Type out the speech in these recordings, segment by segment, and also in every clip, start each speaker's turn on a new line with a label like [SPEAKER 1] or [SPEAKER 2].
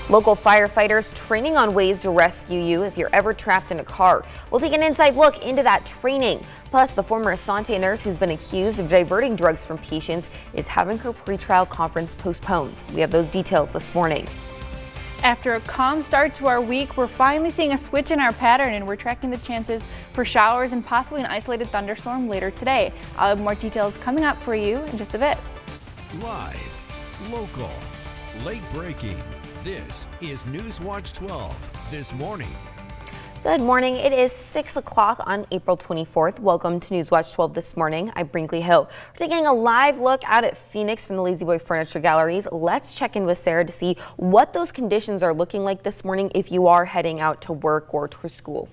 [SPEAKER 1] Local firefighters training on ways to rescue you if you're ever trapped in a car. We'll take an inside look into that training. Plus, the former Asante nurse who's been accused of diverting drugs from patients is having her pretrial conference postponed. We have those details this morning.
[SPEAKER 2] After a calm start to our week, we're finally seeing a switch in our pattern, and we're tracking the chances for showers and possibly an isolated thunderstorm later today. I'll have more details coming up for you in just a bit.
[SPEAKER 3] Live, local, late breaking. This is NewsWatch 12 this morning.
[SPEAKER 1] Good morning. It is 6 o'clock on April 24th. Welcome to NewsWatch 12 this morning. I'm Brinkley Hill. We're taking a live look out at Phoenix from the Lazy Boy Furniture Galleries. Let's check in with Sarah to see what those conditions are looking like this morning if you are heading out to work or to school.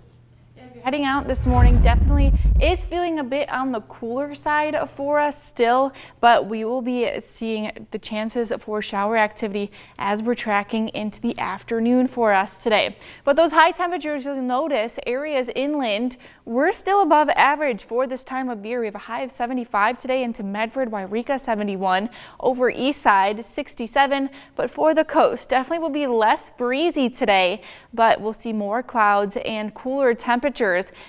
[SPEAKER 2] Heading out this morning definitely is feeling a bit on the cooler side for us still, but we will be seeing the chances for shower activity as we're tracking into the afternoon for us today. But those high temperatures, you'll notice areas inland, we're still above average for this time of year. We have a high of 75 today into Medford, Wairika 71, over east side 67, but for the coast definitely will be less breezy today, but we'll see more clouds and cooler temperatures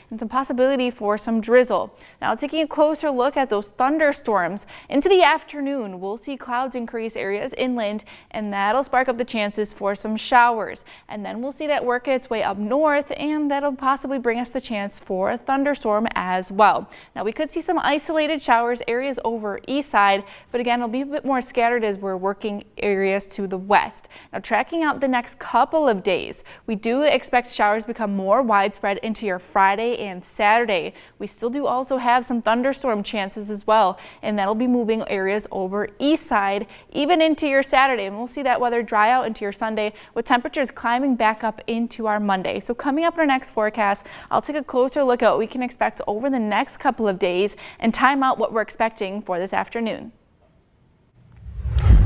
[SPEAKER 2] and some possibility for some drizzle. Now, taking a closer look at those thunderstorms into the afternoon, we'll see clouds increase areas inland, and that'll spark up the chances for some showers. And then we'll see that work its way up north, and that'll possibly bring us the chance for a thunderstorm as well. Now, we could see some isolated showers areas over east side, but again, it'll be a bit more scattered as we're working areas to the west. Now, tracking out the next couple of days, we do expect showers to become more widespread into your Friday and Saturday. We still do also have some thunderstorm chances as well, and that'll be moving areas over east side even into your Saturday, and we'll see that weather dry out into your Sunday with temperatures climbing back up into our Monday. So coming up in our next forecast, I'll take a closer look at what we can expect over the next couple of days and time out what we're expecting for this afternoon.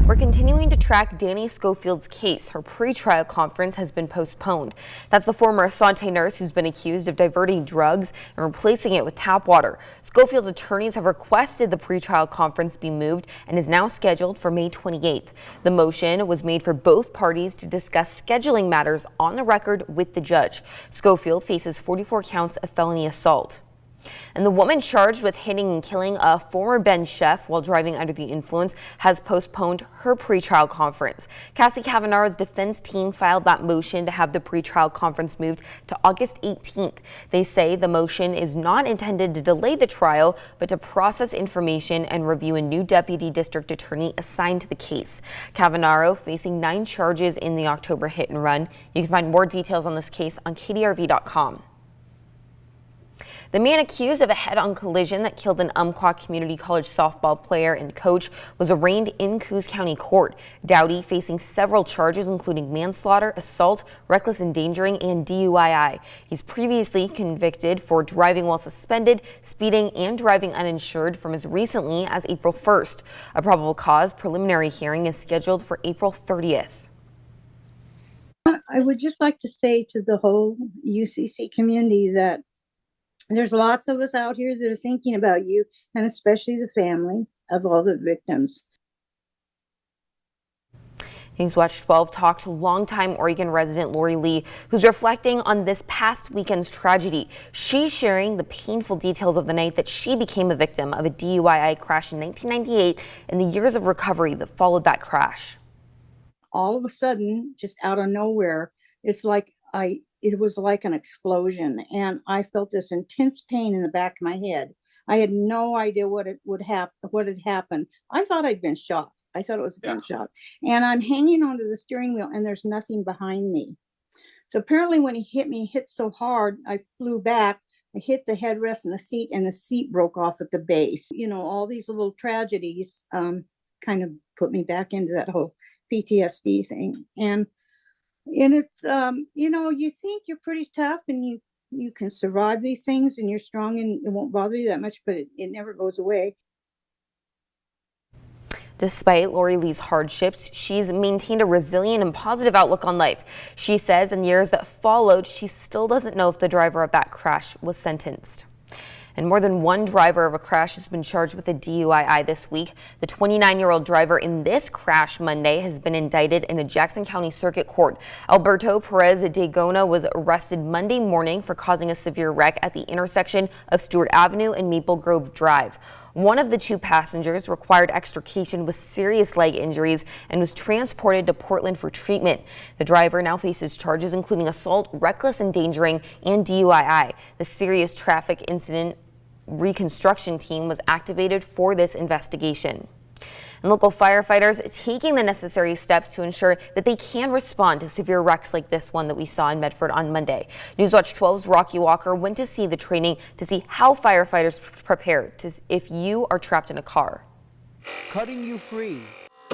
[SPEAKER 1] We're continuing to track Danny Schofield's case. Her pretrial conference has been postponed. That's the former Asante nurse who's been accused of diverting drugs and replacing it with tap water. Schofield's attorneys have requested the pretrial conference be moved and is now scheduled for May 28th. The motion was made for both parties to discuss scheduling matters on the record with the judge. Schofield faces 44 counts of felony assault. And the woman charged with hitting and killing a former Bend chef while driving under the influence has postponed her pretrial conference. Cassie Cavanaro's defense team filed that motion to have the pretrial conference moved to August 18th. They say the motion is not intended to delay the trial, but to process information and review a new deputy district attorney assigned to the case. Cavanaro facing 9 charges in the October hit and run. You can find more details on this case on KDRV.com. The man accused of a head-on collision that killed an Umpqua Community College softball player and coach was arraigned in Coos County Court. Dowdy facing several charges including manslaughter, assault, reckless endangering, and DUI. He's previously convicted for driving while suspended, speeding, and driving uninsured from as recently as April 1st. A probable cause preliminary hearing is scheduled for April 30th.
[SPEAKER 4] I would just like to say to the whole UCC community that there's lots of us out here that are thinking about you, and especially the family of all the victims.
[SPEAKER 1] NewsWatch 12 talked to longtime Oregon resident Lori Lee, who's reflecting on this past weekend's tragedy. She's sharing the painful details of the night that she became a victim of a DUI crash in 1998 and the years of recovery that followed that crash.
[SPEAKER 4] All of a sudden, just out of nowhere, it was like an explosion, and I felt this intense pain in the back of my head. I had no idea what had happened. I thought I'd been shot. I thought it was a gunshot. And I'm hanging onto the steering wheel, and there's nothing behind me. So apparently when he hit me, hit so hard, I flew back. I hit the headrest and the seat broke off at the base. You know, all these little tragedies kind of put me back into that whole PTSD thing. And it's, you know, you think you're pretty tough and you can survive these things and you're strong and it won't bother you that much, but it never goes away.
[SPEAKER 1] Despite Lori Lee's hardships, she's maintained a resilient and positive outlook on life. She says in the years that followed, she still doesn't know if the driver of that crash was sentenced. And more than one driver of a crash has been charged with a DUI this week. The 29-year-old driver in this crash Monday has been indicted in a Jackson County Circuit Court. Alberto Perez de Gona was arrested Monday morning for causing a severe wreck at the intersection of Stewart Avenue and Maple Grove Drive. One of the two passengers required extrication with serious leg injuries and was transported to Portland for treatment. The driver now faces charges including assault, reckless endangering, and DUI. The serious traffic incident reconstruction team was activated for this investigation. And local firefighters taking the necessary steps to ensure that they can respond to severe wrecks like this one that we saw in Medford on Monday. NewsWatch 12's Rocky Walker went to see the training to see how firefighters prepare if you are trapped in a car.
[SPEAKER 5] Cutting you free,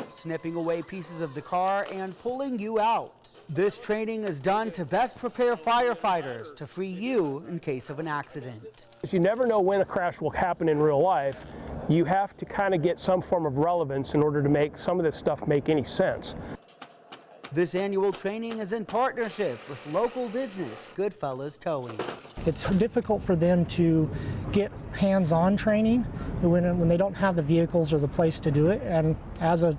[SPEAKER 5] snipping away pieces of the car and pulling you out. This training is done to best prepare firefighters to free you in case of an accident.
[SPEAKER 6] You never know when a crash will happen in real life. You have to kind of get some form of relevance in order to make some of this stuff make any sense.
[SPEAKER 5] This annual training is in partnership with local business Goodfellas Towing.
[SPEAKER 7] It's difficult for them to get hands-on training when they don't have the vehicles or the place to do it, and as a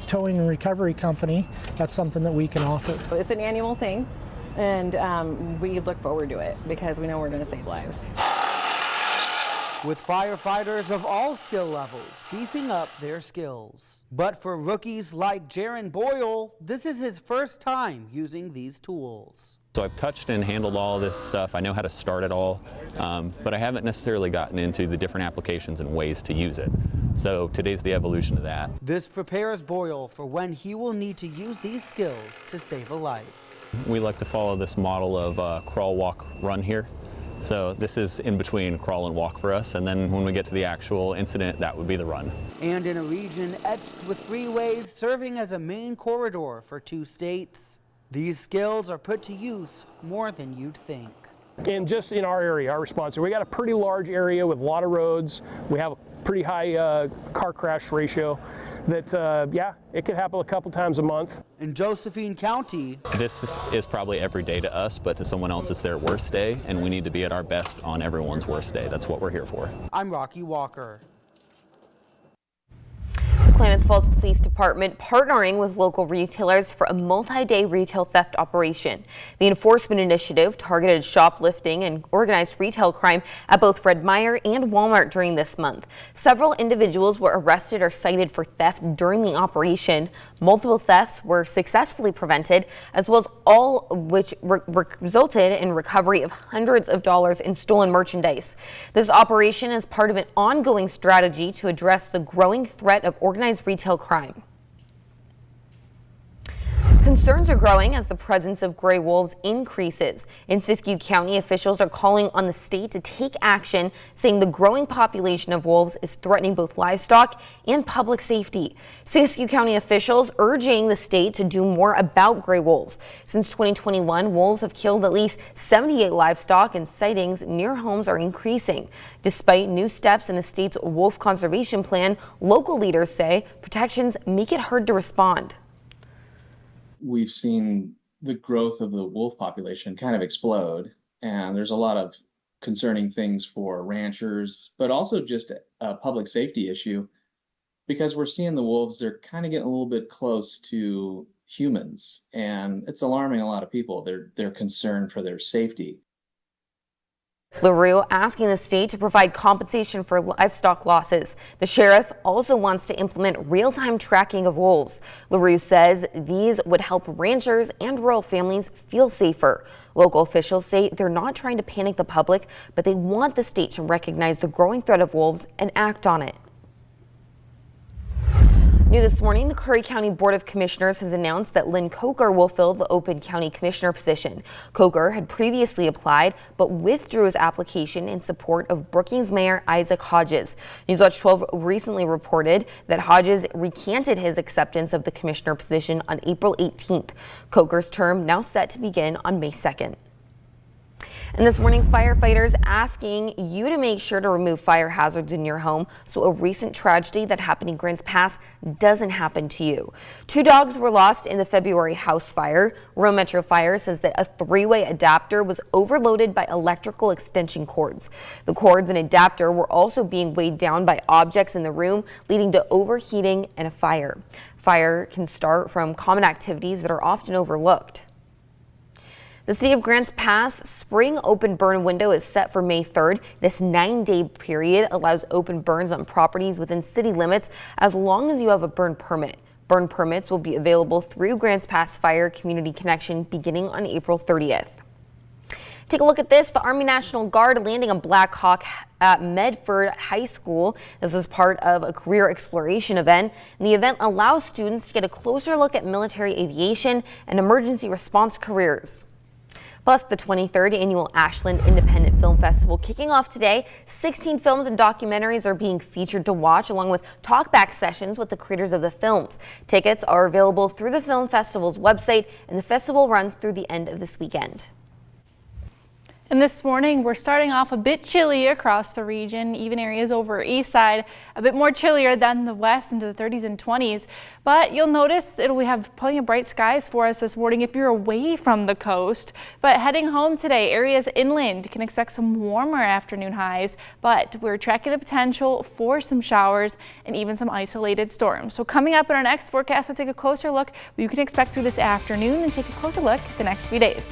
[SPEAKER 7] towing and recovery company, that's something that we can offer.
[SPEAKER 8] It's an annual thing, and we look forward to it because we know we're going to save lives.
[SPEAKER 5] With firefighters of all skill levels beefing up their skills. But for rookies like Jaron Boyle, this is his first time using these tools.
[SPEAKER 9] So I've touched and handled all of this stuff. I know how to start it all, but I haven't necessarily gotten into the different applications and ways to use it. So today's the evolution of that.
[SPEAKER 5] This prepares Boyle for when he will need to use these skills to save a life.
[SPEAKER 9] We like to follow this model of crawl, walk, run here. So this is in between crawl and walk for us, and then when we get to the actual incident, that would be the run.
[SPEAKER 5] And in a region etched with freeways serving as a main corridor for 2 states, these skills are put to use more than you'd think.
[SPEAKER 6] And just in our area, our response, we got a pretty large area with a lot of roads. We have a pretty high car crash ratio that, yeah, it could happen a couple times a month.
[SPEAKER 5] In Josephine County,
[SPEAKER 9] this is probably every day to us, but to someone else it's their worst day, and we need to be at our best on everyone's worst day. That's what we're here for.
[SPEAKER 5] I'm Rocky Walker.
[SPEAKER 1] Klamath Falls Police Department partnering with local retailers for a multi-day retail theft operation. The enforcement initiative targeted shoplifting and organized retail crime at both Fred Meyer and Walmart during this month. Several individuals were arrested or cited for theft during the operation. Multiple thefts were successfully prevented, as well as all which resulted in recovery of hundreds of dollars in stolen merchandise. This operation is part of an ongoing strategy to address the growing threat of organized retail crime. Concerns are growing as the presence of gray wolves increases. In Siskiyou County, officials are calling on the state to take action, saying the growing population of wolves is threatening both livestock and public safety. Siskiyou County officials urging the state to do more about gray wolves. Since 2021, wolves have killed at least 78 livestock, and sightings near homes are increasing. Despite new steps in the state's wolf conservation plan, local leaders say protections make it hard to respond.
[SPEAKER 10] We've seen the growth of the wolf population kind of explode, and there's a lot of concerning things for ranchers, but also just a public safety issue, because we're seeing the wolves, they're kind of getting a little bit close to humans, and it's alarming a lot of people. They're concerned for their safety.
[SPEAKER 1] LaRue asking the state to provide compensation for livestock losses. The sheriff also wants to implement real-time tracking of wolves. LaRue says these would help ranchers and rural families feel safer. Local officials say they're not trying to panic the public, but they want the state to recognize the growing threat of wolves and act on it. New this morning, the Curry County Board of Commissioners has announced that Lynn Coker will fill the open county commissioner position. Coker had previously applied, but withdrew his application in support of Brookings Mayor Isaac Hodges. NewsWatch 12 recently reported that Hodges recanted his acceptance of the commissioner position on April 18th. Coker's term now set to begin on May 2nd. And this morning, firefighters asking you to make sure to remove fire hazards in your home so a recent tragedy that happened in Grants Pass doesn't happen to you. 2 dogs were lost in the February house fire. Rome Metro Fire says that a 3-way adapter was overloaded by electrical extension cords. The cords and adapter were also being weighed down by objects in the room, leading to overheating and a fire. Fire can start from common activities that are often overlooked. The City of Grants Pass spring open burn window is set for May 3rd. This 9-day period allows open burns on properties within city limits as long as you have a burn permit. Burn permits will be available through Grants Pass Fire Community Connection beginning on April 30th. Take a look at this. The Army National Guard landing a Black Hawk at Medford High School. This is part of a career exploration event. And the event allows students to get a closer look at military aviation and emergency response careers. Plus, the 23rd Annual Ashland Independent Film Festival kicking off today. 16 films and documentaries are being featured to watch, along with talkback sessions with the creators of the films. Tickets are available through the film festival's website, and the festival runs through the end of this weekend.
[SPEAKER 2] And this morning, we're starting off a bit chilly across the region, even areas over east side, a bit more chillier than the west into the 30s and 20s. But you'll notice we have plenty of bright skies for us this morning if you're away from the coast. But heading home today, areas inland can expect some warmer afternoon highs, but we're tracking the potential for some showers and even some isolated storms. So coming up in our next forecast, we'll take a closer look what you can expect through this afternoon and take a closer look at the next few days.